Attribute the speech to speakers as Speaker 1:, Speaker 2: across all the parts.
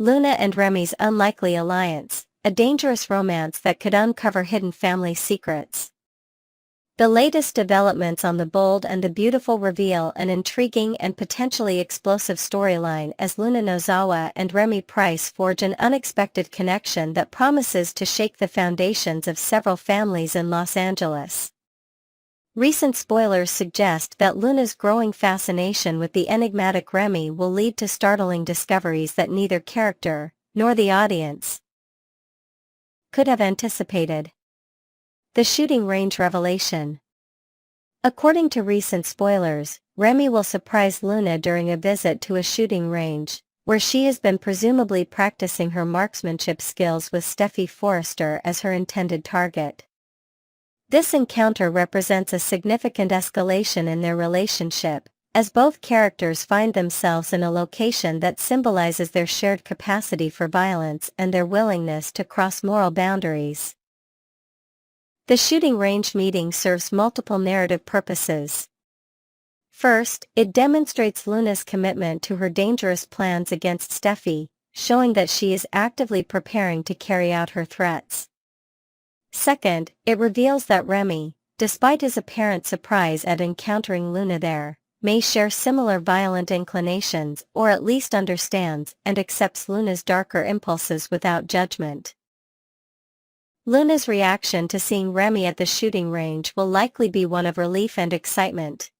Speaker 1: Luna and Remy's unlikely alliance, a dangerous romance that could uncover hidden family secrets. The latest developments on the bold and the beautiful reveal an intriguing and potentially explosive storyline as Luna Nozawa and Remy Price forge an unexpected connection that promises to shake the foundations of several families in Los Angeles. Recent spoilers suggest that Luna's growing fascination with the enigmatic Remy will lead to startling discoveries that neither character, nor the audience, could have anticipated. The shooting range revelation. According to recent spoilers, Remy will surprise Luna during a visit to a shooting range, where she has been presumably practicing her marksmanship skills with Steffi Forrester as her intended target. This encounter represents a significant escalation in their relationship, as both characters find themselves in a location that symbolizes their shared capacity for violence and their willingness to cross moral boundaries. The shooting range meeting serves multiple narrative purposes. First, it demonstrates Luna's commitment to her dangerous plans against Steffi, showing that she is actively preparing to carry out her threats. Second, it reveals that Remy, despite his apparent surprise at encountering Luna there, may share similar violent inclinations or at least understands and accepts Luna's darker impulses without judgment. Luna's reaction to seeing Remy at the shooting range will likely be one of relief and excitement.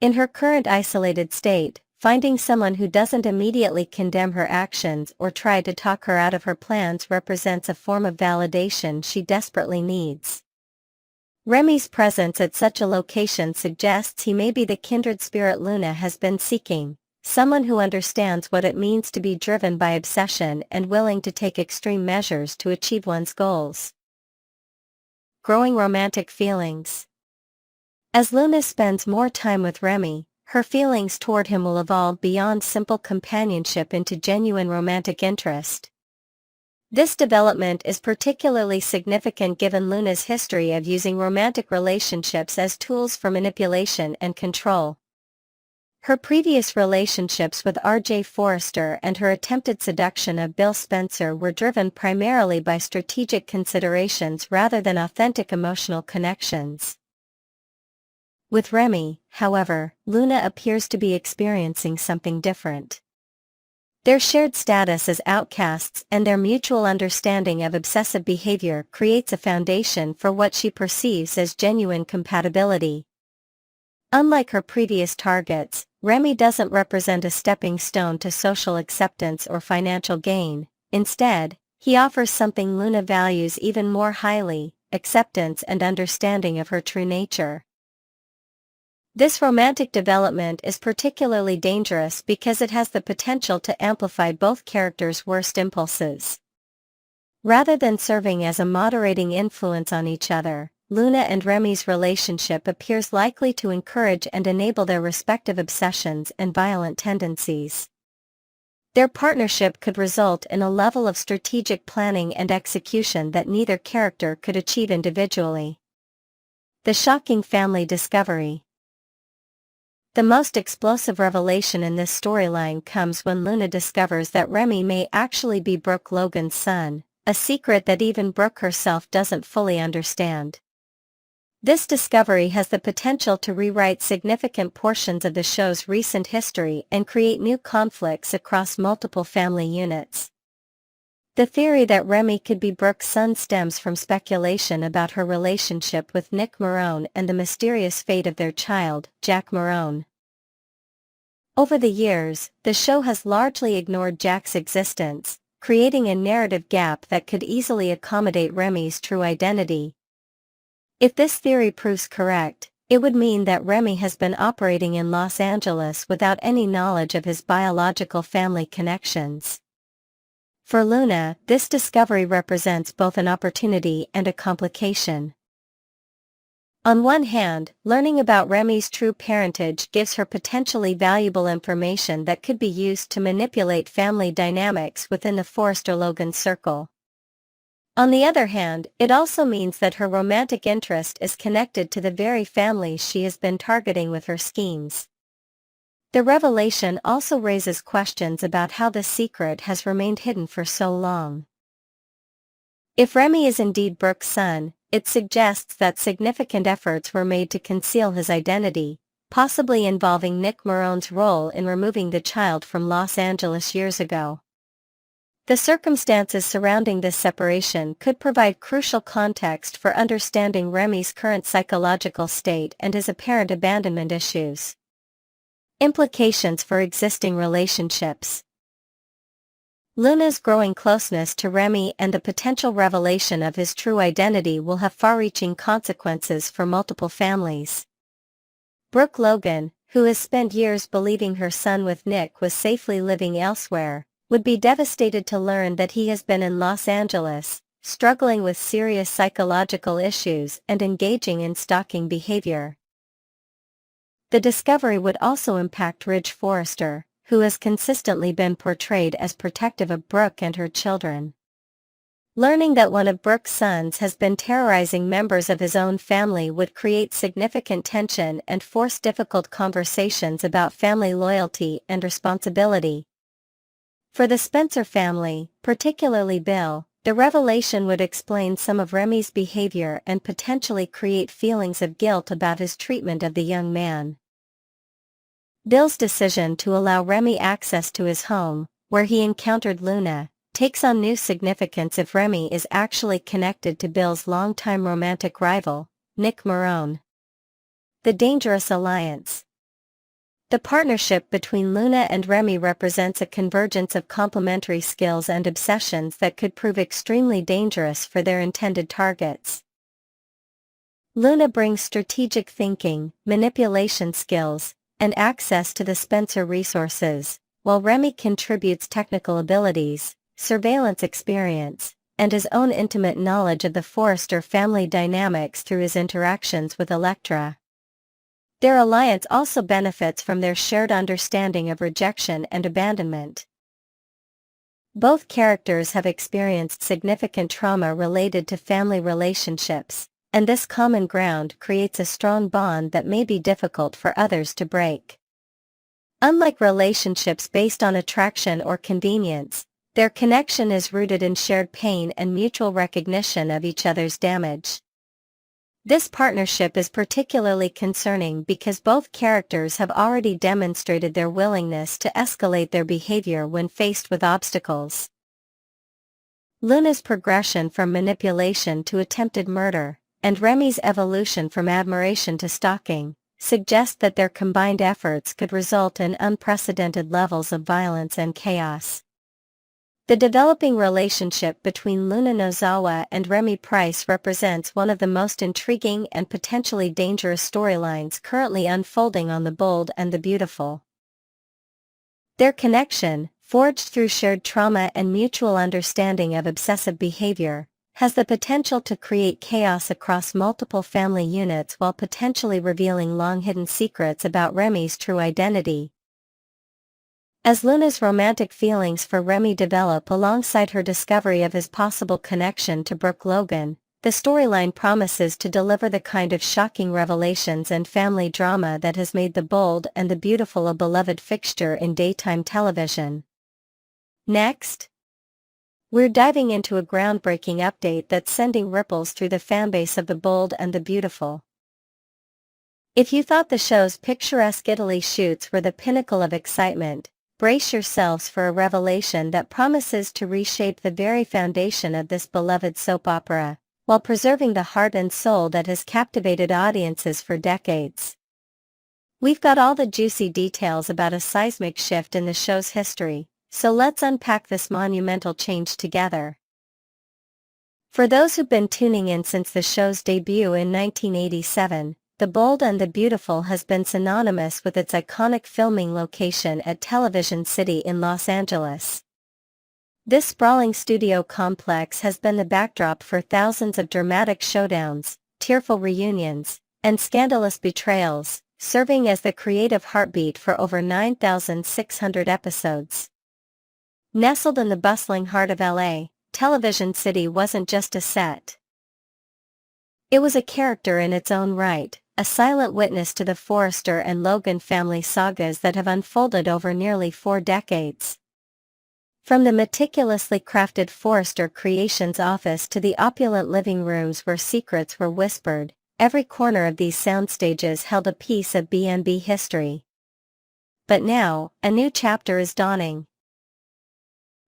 Speaker 1: In her current isolated state, finding someone who doesn't immediately condemn her actions or try to talk her out of her plans represents a form of validation she desperately needs. Remy's presence at such a location suggests he may be the kindred spirit Luna has been seeking, someone who understands what it means to be driven by obsession and willing to take extreme measures to achieve one's goals. Growing romantic feelings. As Luna spends more time with Remy, her feelings toward him will evolve beyond simple companionship into genuine romantic interest. This development is particularly significant given Luna's history of using romantic relationships as tools for manipulation and control. Her previous relationships with R.J. Forrester and her attempted seduction of Bill Spencer were driven primarily by strategic considerations rather than authentic emotional connections. With Remy, however, Luna appears to be experiencing something different. Their shared status as outcasts and their mutual understanding of obsessive behavior creates a foundation for what she perceives as genuine compatibility. Unlike her previous targets, Remy doesn't represent a stepping stone to social acceptance or financial gain. Instead, he offers something Luna values even more highly: acceptance and understanding of her true nature. This romantic development is particularly dangerous because it has the potential to amplify both characters' worst impulses. Rather than serving as a moderating influence on each other, Luna and Remy's relationship appears likely to encourage and enable their respective obsessions and violent tendencies. Their partnership could result in a level of strategic planning and execution that neither character could achieve individually. The shocking family discovery. The most explosive revelation in this storyline comes when Luna discovers that Remy may actually be Brooke Logan's son, a secret that even Brooke herself doesn't fully understand. This discovery has the potential to rewrite significant portions of the show's recent history and create new conflicts across multiple family units. The theory that Remy could be Brooke's son stems from speculation about her relationship with Nick Marone and the mysterious fate of their child, Jack Marone. Over the years, the show has largely ignored Jack's existence, creating a narrative gap that could easily accommodate Remy's true identity. If this theory proves correct, it would mean that Remy has been operating in Los Angeles without any knowledge of his biological family connections. For Luna, this discovery represents both an opportunity and a complication. On one hand, learning about Remy's true parentage gives her potentially valuable information that could be used to manipulate family dynamics within the Forrester-Logan circle. On the other hand, it also means that her romantic interest is connected to the very families she has been targeting with her schemes. The revelation also raises questions about how the secret has remained hidden for so long. If Remy is indeed Brooke's son, it suggests that significant efforts were made to conceal his identity, possibly involving Nick Marone's role in removing the child from Los Angeles years ago. The circumstances surrounding this separation could provide crucial context for understanding Remy's current psychological state and his apparent abandonment issues. Implications for existing relationships. Luna's growing closeness to Remy and the potential revelation of his true identity will have far-reaching consequences for multiple families. Brooke Logan, who has spent years believing her son with Nick was safely living elsewhere, would be devastated to learn that he has been in Los Angeles, struggling with serious psychological issues and engaging in stalking behavior. The discovery would also impact Ridge Forrester, who has consistently been portrayed as protective of Brooke and her children. Learning that one of Brooke's sons has been terrorizing members of his own family would create significant tension and force difficult conversations about family loyalty and responsibility. For the Spencer family, particularly Bill, the revelation would explain some of Remy's behavior and potentially create feelings of guilt about his treatment of the young man. Bill's decision to allow Remy access to his home, where he encountered Luna, takes on new significance if Remy is actually connected to Bill's longtime romantic rival, Nick Marone. The dangerous alliance. The partnership between Luna and Remy represents a convergence of complementary skills and obsessions that could prove extremely dangerous for their intended targets. Luna brings strategic thinking, manipulation skills, and access to the Spencer resources, while Remy contributes technical abilities, surveillance experience, and his own intimate knowledge of the Forrester family dynamics through his interactions with Elektra. Their alliance also benefits from their shared understanding of rejection and abandonment. Both characters have experienced significant trauma related to family relationships, and this common ground creates a strong bond that may be difficult for others to break. Unlike relationships based on attraction or convenience, their connection is rooted in shared pain and mutual recognition of each other's damage. This partnership is particularly concerning because both characters have already demonstrated their willingness to escalate their behavior when faced with obstacles. Luna's progression from manipulation to attempted murder, and Remy's evolution from admiration to stalking, suggest that their combined efforts could result in unprecedented levels of violence and chaos. The developing relationship between Luna Nozawa and Remy Price represents one of the most intriguing and potentially dangerous storylines currently unfolding on The Bold and the Beautiful. Their connection, forged through shared trauma and mutual understanding of obsessive behavior, has the potential to create chaos across multiple family units while potentially revealing long-hidden secrets about Remy's true identity. As Luna's romantic feelings for Remy develop alongside her discovery of his possible connection to Brooke Logan, the storyline promises to deliver the kind of shocking revelations and family drama that has made The Bold and the Beautiful a beloved fixture in daytime television. Next, we're diving into a groundbreaking update that's sending ripples through the fanbase of The Bold and the Beautiful. If you thought the show's picturesque Italy shoots were the pinnacle of excitement, brace yourselves for a revelation that promises to reshape the very foundation of this beloved soap opera, while preserving the heart and soul that has captivated audiences for decades. We've got all the juicy details about a seismic shift in the show's history, so let's unpack this monumental change together. For those who've been tuning in since the show's debut in 1987, The Bold and the Beautiful has been synonymous with its iconic filming location at Television City in Los Angeles. This sprawling studio complex has been the backdrop for thousands of dramatic showdowns, tearful reunions, and scandalous betrayals, serving as the creative heartbeat for over 9,600 episodes. Nestled in the bustling heart of LA, Television City wasn't just a set. It was a character in its own right, a silent witness to the Forrester and Logan family sagas that have unfolded over nearly 4 decades. From the meticulously crafted Forrester Creations office to the opulent living rooms where secrets were whispered, every corner of these soundstages held a piece of B&B history. But now, a new chapter is dawning.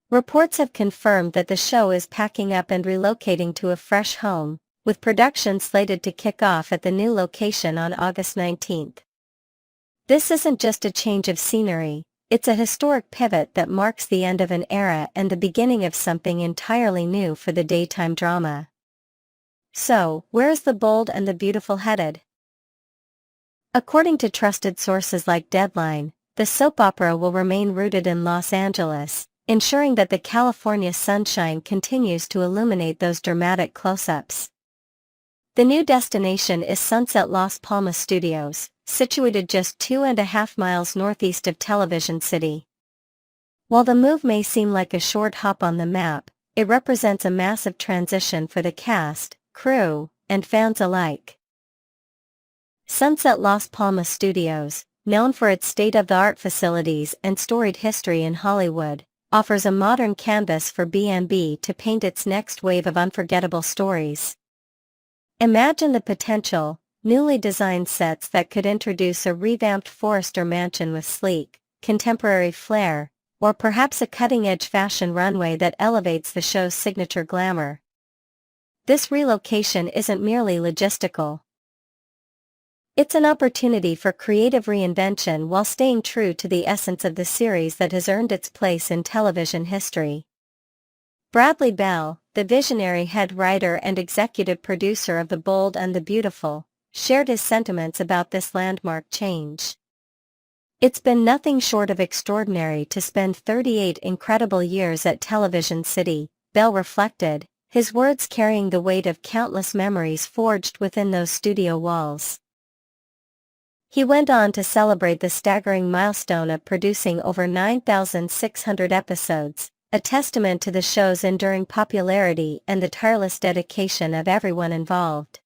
Speaker 1: Reports have confirmed that the show is packing up and relocating to a fresh home, with production slated to kick off at the new location on August 19. This isn't just a change of scenery, it's a historic pivot that marks the end of an era and the beginning of something entirely new for the daytime drama. So, where is the bold and the beautiful headed? According to trusted sources like Deadline, the soap opera will remain rooted in Los Angeles, ensuring that the California sunshine continues to illuminate those dramatic close-ups. The new destination is Sunset Las Palmas Studios, situated just 2.5 miles northeast of Television City. While the move may seem like a short hop on the map, it represents a massive transition for the cast, crew, and fans alike. Sunset Las Palmas Studios, known for its state-of-the-art facilities and storied history in Hollywood, offers a modern canvas for B&B to paint its next wave of unforgettable stories. Imagine the potential, newly designed sets that could introduce a revamped Forrester mansion with sleek, contemporary flair, or perhaps a cutting-edge fashion runway that elevates the show's signature glamour. This relocation isn't merely logistical. It's an opportunity for creative reinvention while staying true to the essence of the series that has earned its place in television history. Bradley Bell, the visionary head writer and executive producer of The Bold and the Beautiful, shared his sentiments about this landmark change. "It's been nothing short of extraordinary to spend 38 incredible years at Television City," Bell reflected, his words carrying the weight of countless memories forged within those studio walls. He went on to celebrate the staggering milestone of producing over 9,600 episodes, a testament to the show's enduring popularity and the tireless dedication of everyone involved.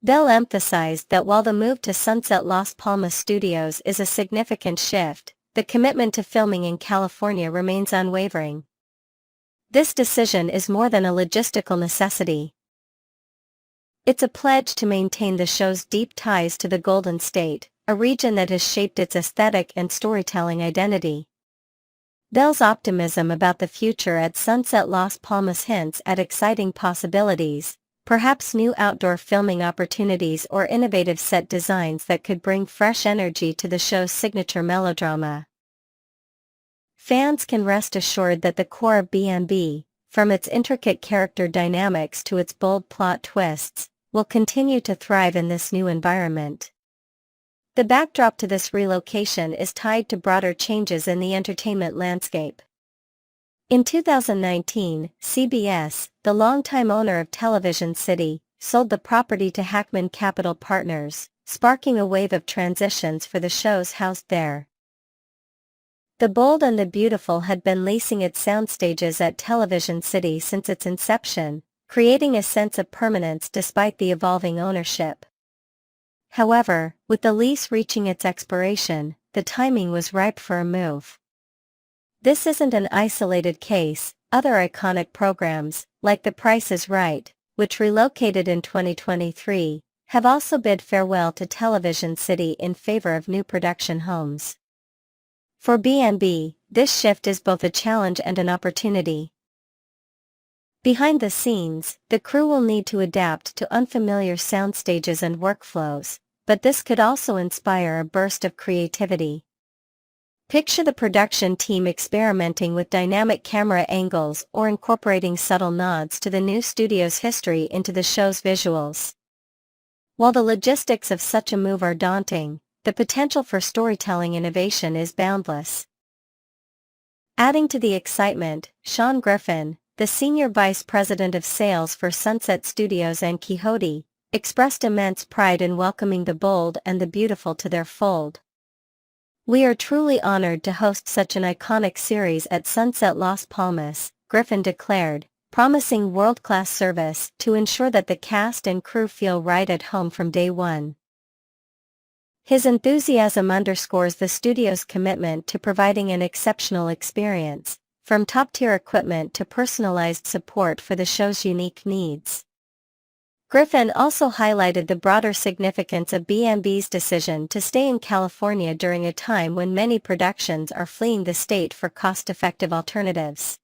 Speaker 1: Bell emphasized that while the move to Sunset Las Palmas Studios is a significant shift, the commitment to filming in California remains unwavering. This decision is more than a logistical necessity. It's a pledge to maintain the show's deep ties to the Golden State, a region that has shaped its aesthetic and storytelling identity. Bell's optimism about the future at Sunset Las Palmas hints at exciting possibilities, perhaps new outdoor filming opportunities or innovative set designs that could bring fresh energy to the show's signature melodrama. Fans can rest assured that the core of B&B, from its intricate character dynamics to its bold plot twists, will continue to thrive in this new environment. The backdrop to this relocation is tied to broader changes in the entertainment landscape. In 2019, CBS, the longtime owner of Television City, sold the property to Hackman Capital Partners, sparking a wave of transitions for the shows housed there. The Bold and the Beautiful had been leasing its soundstages at Television City since its inception, creating a sense of permanence despite the evolving ownership. However, with the lease reaching its expiration, the timing was ripe for a move. This isn't an isolated case. Other iconic programs, like The Price is Right, which relocated in 2023, have also bid farewell to Television City in favor of new production homes. For B&B, this shift is both a challenge and an opportunity. Behind the scenes, the crew will need to adapt to unfamiliar soundstages and workflows, but this could also inspire a burst of creativity. Picture the production team experimenting with dynamic camera angles or incorporating subtle nods to the new studio's history into the show's visuals. While the logistics of such a move are daunting, the potential for storytelling innovation is boundless. Adding to the excitement, Sean Griffin, the senior vice president of sales for Sunset Studios and Quixote, expressed immense pride in welcoming the Bold and the Beautiful to their fold. "We are truly honored to host such an iconic series at Sunset Las Palmas," Griffin declared, promising world-class service to ensure that the cast and crew feel right at home from day one. His enthusiasm underscores the studio's commitment to providing an exceptional experience, from top-tier equipment to personalized support for the show's unique needs. Griffin also highlighted the broader significance of B&B's decision to stay in California during a time when many productions are fleeing the state for cost-effective alternatives.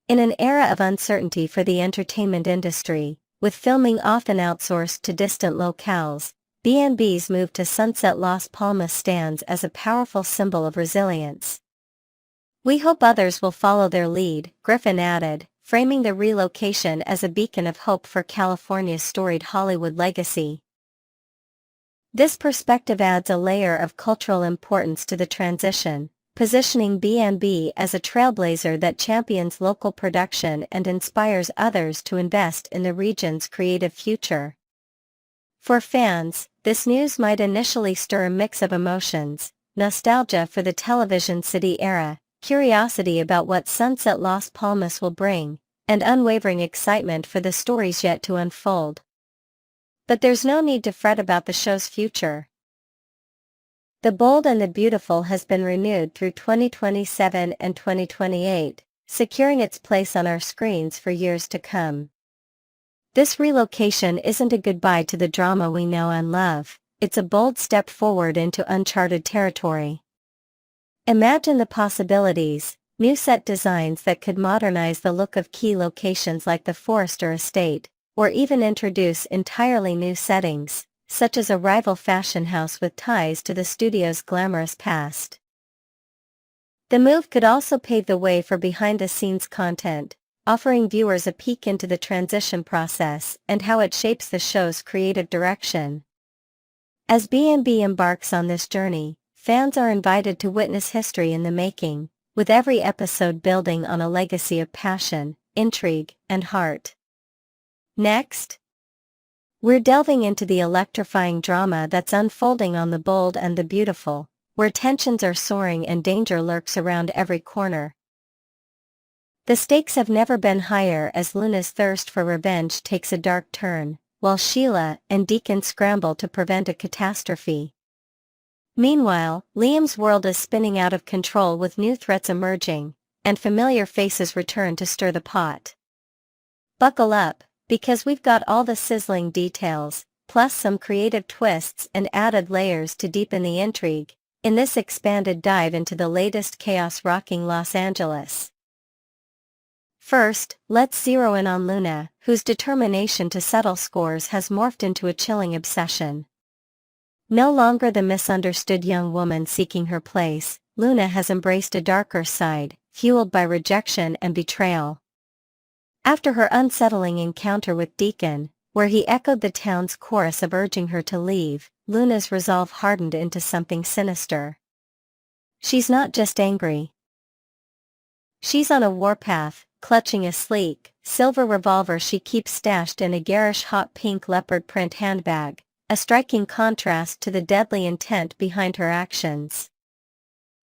Speaker 1: In an era of uncertainty for the entertainment industry, with filming often outsourced to distant locales, B&B's move to Sunset Las Palmas stands as a powerful symbol of resilience. "We hope others will follow their lead," Griffin added, framing the relocation as a beacon of hope for California's storied Hollywood legacy. This perspective adds a layer of cultural importance to the transition, positioning B&B as a trailblazer that champions local production and inspires others to invest in the region's creative future. For fans, this news might initially stir a mix of emotions: nostalgia for the television city era, curiosity about what Sunset Las Palmas will bring, and unwavering excitement for the stories yet to unfold. But there's no need to fret about the show's future. The Bold and the Beautiful has been renewed through 2027 and 2028, securing its place on our screens for years to come. This relocation isn't a goodbye to the drama we know and love, it's a bold step forward into uncharted territory. Imagine the possibilities: new set designs that could modernize the look of key locations like the Forrester estate, or even introduce entirely new settings, such as a rival fashion house with ties to the studio's glamorous past. The move could also pave the way for behind-the-scenes content, offering viewers a peek into the transition process and how it shapes the show's creative direction. As B&B embarks on this journey, fans are invited to witness history in the making, with every episode building on a legacy of passion, intrigue, and heart. Next, we're delving into the electrifying drama that's unfolding on The Bold and the Beautiful, where tensions are soaring and danger lurks around every corner. The stakes have never been higher as Luna's thirst for revenge takes a dark turn, while Sheila and Deacon scramble to prevent a catastrophe. Meanwhile, Liam's world is spinning out of control with new threats emerging, and familiar faces return to stir the pot. Buckle up, because we've got all the sizzling details, plus some creative twists and added layers to deepen the intrigue, in this expanded dive into the latest chaos-rocking Los Angeles. First, let's zero in on Luna, whose determination to settle scores has morphed into a chilling obsession. No longer the misunderstood young woman seeking her place, Luna has embraced a darker side, fueled by rejection and betrayal. After her unsettling encounter with Deacon, where he echoed the town's chorus of urging her to leave, Luna's resolve hardened into something sinister. She's not just angry. She's on a warpath, clutching a sleek, silver revolver she keeps stashed in a garish hot pink leopard print handbag, a striking contrast to the deadly intent behind her actions.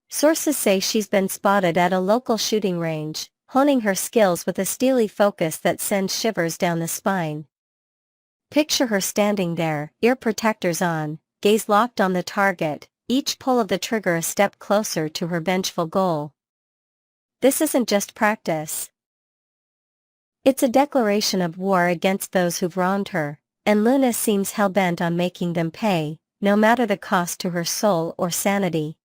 Speaker 1: Sources say she's been spotted at a local shooting range, honing her skills with a steely focus that sends shivers down the spine. Picture her standing there, ear protectors on, gaze locked on the target, each pull of the trigger a step closer to her vengeful goal. This isn't just practice. It's a declaration of war against those who've wronged her, and Luna seems hell-bent on making them pay, no matter the cost to her soul or sanity.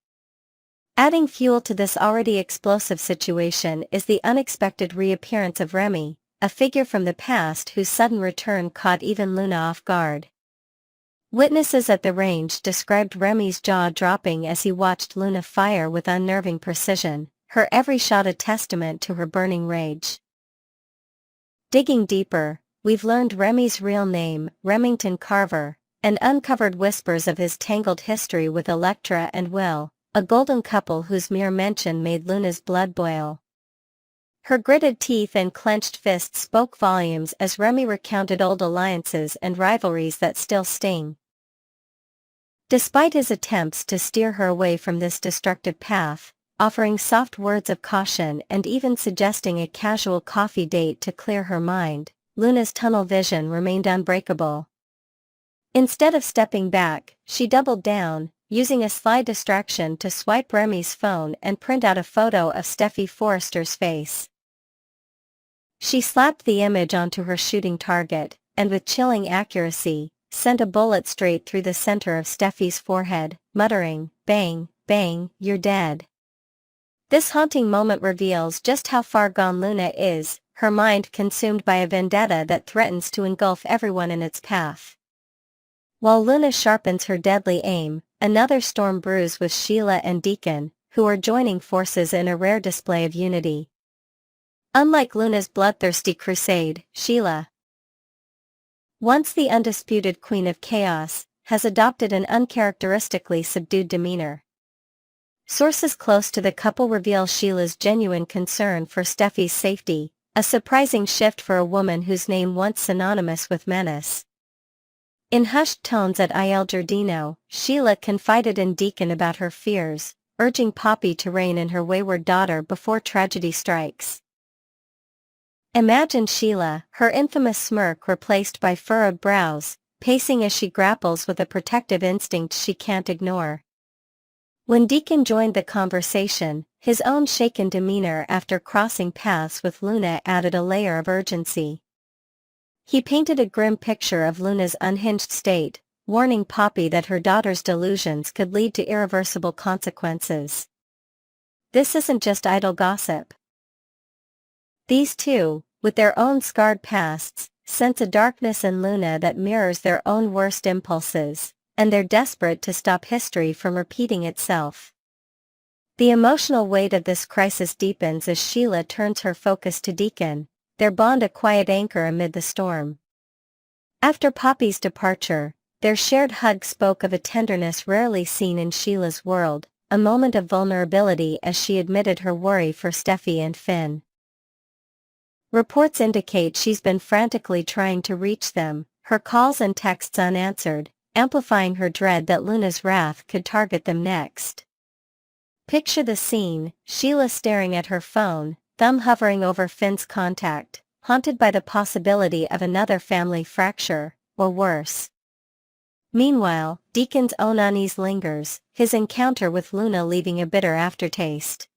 Speaker 1: Adding fuel to this already explosive situation is the unexpected reappearance of Remy, a figure from the past whose sudden return caught even Luna off guard. Witnesses at the range described Remy's jaw dropping as he watched Luna fire with unnerving precision, her every shot a testament to her burning rage. Digging deeper, we've learned Remy's real name, Remington Carver, and uncovered whispers of his tangled history with Electra and Will, a golden couple whose mere mention made Luna's blood boil. Her gritted teeth and clenched fists spoke volumes as Remy recounted old alliances and rivalries that still sting. Despite his attempts to steer her away from this destructive path, offering soft words of caution and even suggesting a casual coffee date to clear her mind, Luna's tunnel vision remained unbreakable. Instead of stepping back, she doubled down, using a sly distraction to swipe Remy's phone and print out a photo of Steffi Forrester's face. She slapped the image onto her shooting target, and with chilling accuracy, sent a bullet straight through the center of Steffi's forehead, muttering, "Bang, bang, you're dead." This haunting moment reveals just how far gone Luna is, her mind consumed by a vendetta that threatens to engulf everyone in its path. While Luna sharpens her deadly aim, another storm brews with Sheila and Deacon, who are joining forces in a rare display of unity. Unlike Luna's bloodthirsty crusade, Sheila, once the undisputed queen of chaos, has adopted an uncharacteristically subdued demeanor. Sources close to the couple reveal Sheila's genuine concern for Steffi's safety, a surprising shift for a woman whose name once synonymous with menace. In hushed tones at Il Giardino, Sheila confided in Deacon about her fears, urging Poppy to rein in her wayward daughter before tragedy strikes. Imagine Sheila, her infamous smirk replaced by furrowed brows, pacing as she grapples with a protective instinct she can't ignore. When Deacon joined the conversation, his own shaken demeanor after crossing paths with Luna added a layer of urgency. He painted a grim picture of Luna's unhinged state, warning Poppy that her daughter's delusions could lead to irreversible consequences. This isn't just idle gossip. These two, with their own scarred pasts, sense a darkness in Luna that mirrors their own worst impulses, and they're desperate to stop history from repeating itself. The emotional weight of this crisis deepens as Sheila turns her focus to Deacon, their bond a quiet anchor amid the storm. After Poppy's departure, their shared hug spoke of a tenderness rarely seen in Sheila's world, a moment of vulnerability as she admitted her worry for Steffi and Finn. Reports indicate she's been frantically trying to reach them, her calls and texts unanswered, amplifying her dread that Luna's wrath could target them next. Picture the scene, Sheila staring at her phone, thumb hovering over Finn's contact, haunted by the possibility of another family fracture, or worse. Meanwhile, Deacon's own unease lingers, his encounter with Luna leaving a bitter aftertaste.